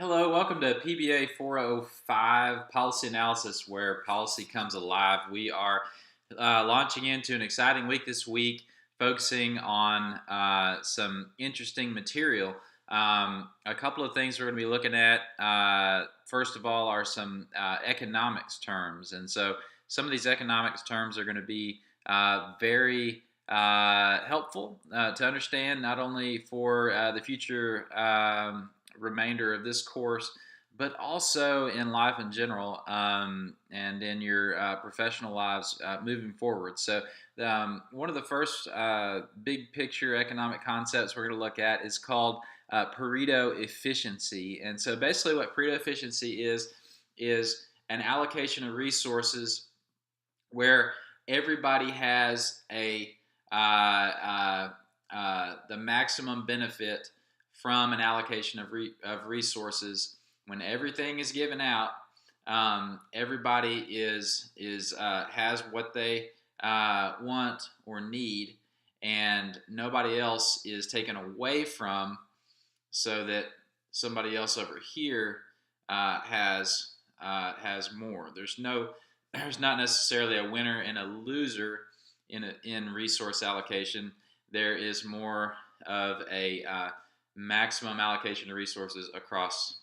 Hello, welcome to PBA 405 Policy Analysis, where policy comes alive. We are launching into an exciting week this week, focusing on some interesting material. A couple of things we're going to be looking at, first of all, are some economics terms. And so some of these economics terms are going to be very helpful to understand, not only for the future remainder of this course, but also in life in general, and in your professional lives moving forward. So, one of the first big picture economic concepts we're going to look at is called Pareto efficiency. And so, basically, what Pareto efficiency is an allocation of resources where everybody has the maximum benefit from an allocation of resources. When everything is given out, everybody has what they want or need, and nobody else is taken away from, so that somebody else over here has more. There's not necessarily a winner and a loser in resource allocation. There is more of a maximum allocation of resources across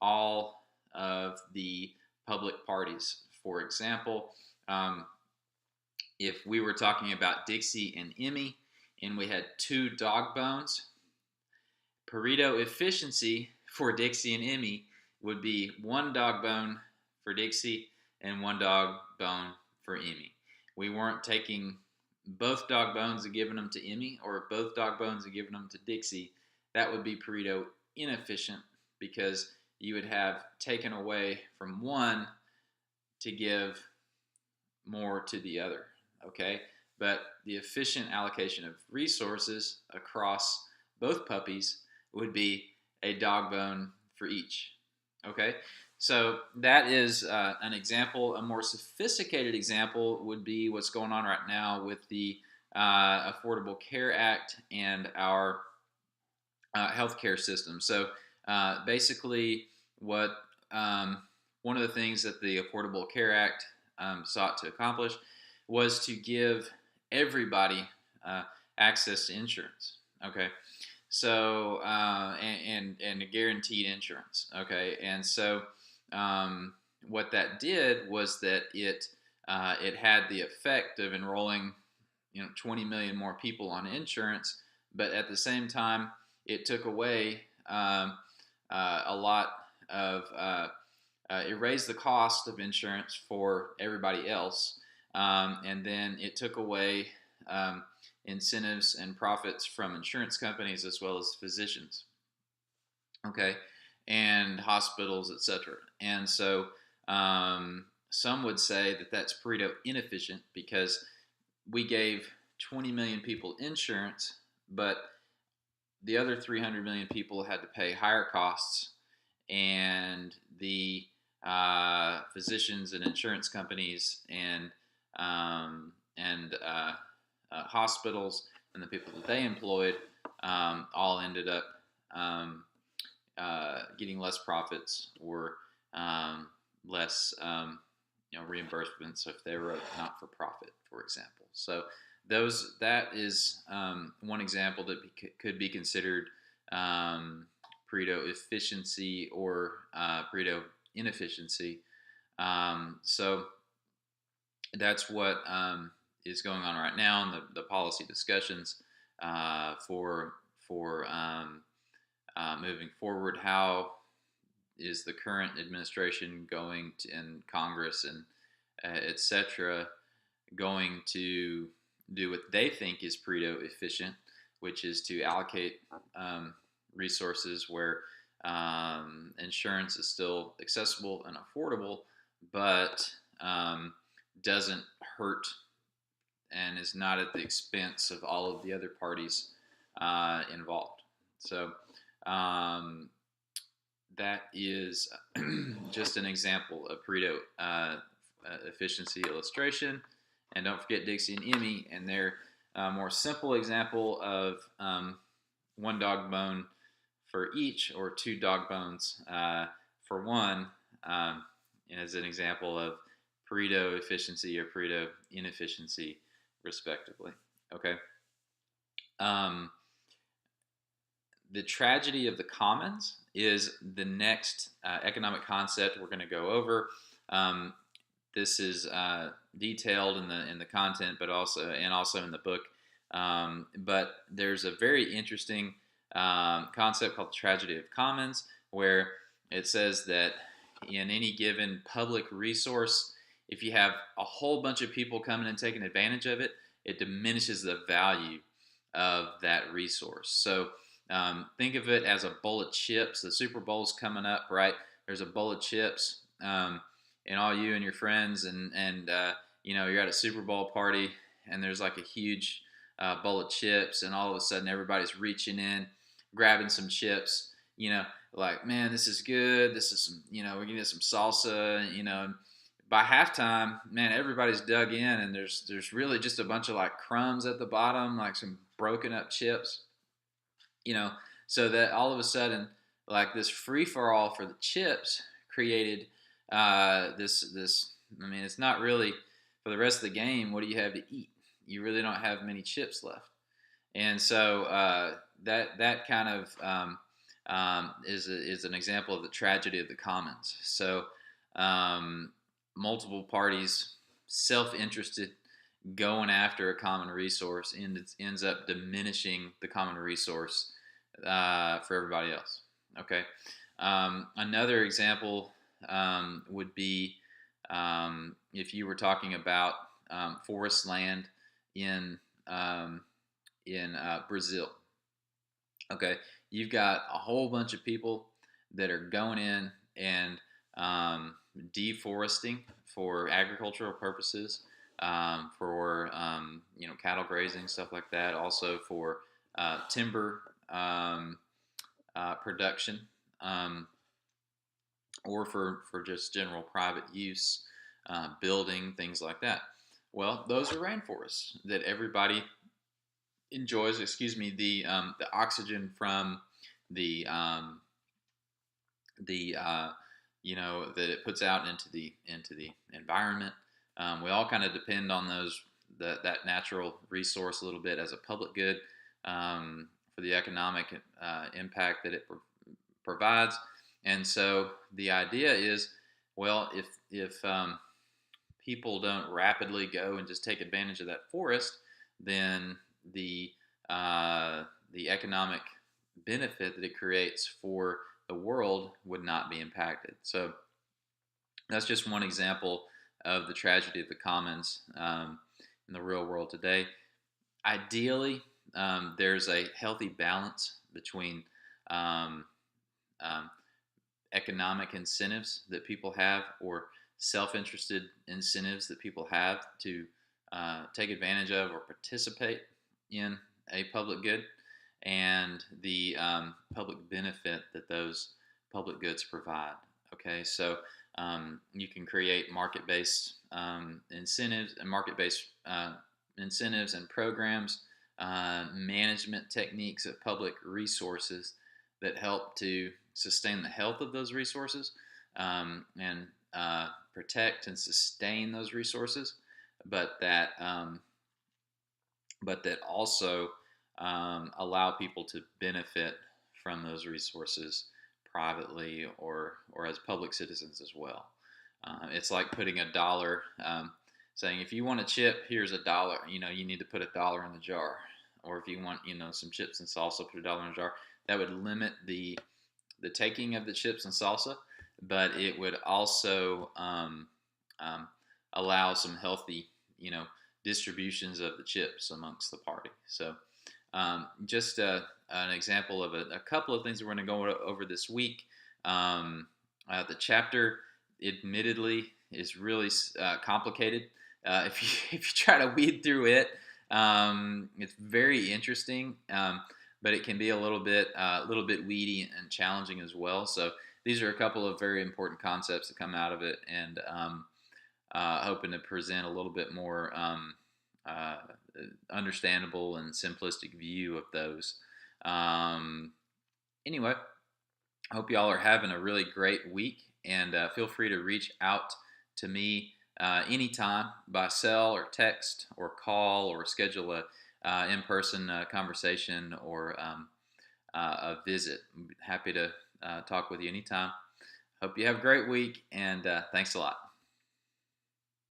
all of the public parties. For example, if we were talking about Dixie and Emmy, and we had two dog bones, Pareto efficiency for Dixie and Emmy would be one dog bone for Dixie and one dog bone for Emmy. We weren't taking both dog bones and giving them to Emmy, or both dog bones and giving them to Dixie. That would be Pareto inefficient, because you would have taken away from one to give more to the other. Okay, but the efficient allocation of resources across both puppies would be a dog bone for each. Okay, so that is an example. A more sophisticated example would be what's going on right now with the Affordable Care Act and our healthcare system. So basically, what one of the things that the Affordable Care Act sought to accomplish was to give everybody access to insurance. Okay, so and a guaranteed insurance. Okay, and so what that did was that it had the effect of enrolling 20 million more people on insurance, but at the same time it took away a lot of it raised the cost of insurance for everybody else, and then it took away incentives and profits from insurance companies as well as physicians, okay, and hospitals, etc. And so some would say that that's Pareto inefficient, because we gave 20 million people insurance, but the other 300 million people had to pay higher costs, and the physicians and insurance companies and hospitals and the people that they employed all ended up getting less profits, or less reimbursements if they were not for profit, for example. So that is one example that could be considered Pareto efficiency or Pareto inefficiency. So that's what is going on right now in the policy discussions for moving forward. How is the current administration going to, in Congress and etc., going to do what they think is Pareto efficient, which is to allocate resources where insurance is still accessible and affordable, but doesn't hurt and is not at the expense of all of the other parties involved. So that is just an example of Pareto efficiency illustration. And don't forget Dixie and Emmy and their more simple example of one dog bone for each, or 2 dog bones for one, as an example of Pareto efficiency or Pareto inefficiency, respectively. Okay. Um, the tragedy of the commons is the next economic concept we're going to go over. This is detailed in the content, but also in the book. But there's a very interesting concept called the tragedy of commons, where it says that in any given public resource, if you have a whole bunch of people coming and taking advantage of it, it diminishes the value of that resource. So think of it as a bowl of chips. The Super Bowl's coming up, right? There's a bowl of chips, and all you and your friends, and you're at a Super Bowl party, and there's like a huge bowl of chips, and all of a sudden everybody's reaching in, grabbing some chips. Like, man, this is good. This is some, we're gonna get some salsa. By halftime, man, everybody's dug in, and there's really just a bunch of like crumbs at the bottom, like some broken up chips. So that all of a sudden, like, this free for all for the chips created this. I mean, it's not really for the rest of the game. What do you have to eat? You really don't have many chips left, and so that kind of is an example of the tragedy of the commons. So multiple parties, self-interested, going after a common resource ends up diminishing the common resource for everybody else. Okay. Another example would be if you were talking about forest land in Brazil. Okay, you've got a whole bunch of people that are going in and deforesting for agricultural purposes, for cattle grazing, stuff like that. Also for timber production, or for just general private use, building, things like that. Well, those are rainforests that everybody enjoys. The oxygen from the that it puts out into the environment. We all kind of depend on that natural resource a little bit as a public good, for the economic impact that it provides. And so the idea is, well, if people don't rapidly go and just take advantage of that forest, then the economic benefit that it creates for the world would not be impacted. So that's just one example of the tragedy of the commons in the real world today. Ideally, there's a healthy balance between economic incentives that people have, or self-interested incentives that people have to take advantage of or participate in a public good, and the public benefit that those public goods provide. Okay, so you can create market-based incentives and incentives and programs, management techniques of public resources that help to sustain the health of those resources, and protect and sustain those resources, but that also allow people to benefit from those resources privately or as public citizens as well. It's like putting a dollar, saying, if you want a chip, here's $1. You need to put $1 in the jar. Or if you want, some chips and salsa, put $1 in a jar. That would limit the taking of the chips and salsa, but it would also allow some healthy, distributions of the chips amongst the party. So just an example of a couple of things that we're going to go over this week. The chapter, admittedly, is really complicated. If you try to weed through it, it's very interesting, but it can be a little bit weedy and challenging as well. So these are a couple of very important concepts that come out of it, and hoping to present a little bit more understandable and simplistic view of those. Anyway, I hope y'all are having a really great week, and feel free to reach out to me anytime by cell or text or call or schedule a in-person conversation or a visit. I'm happy to talk with you anytime. Hope you have a great week, and thanks a lot.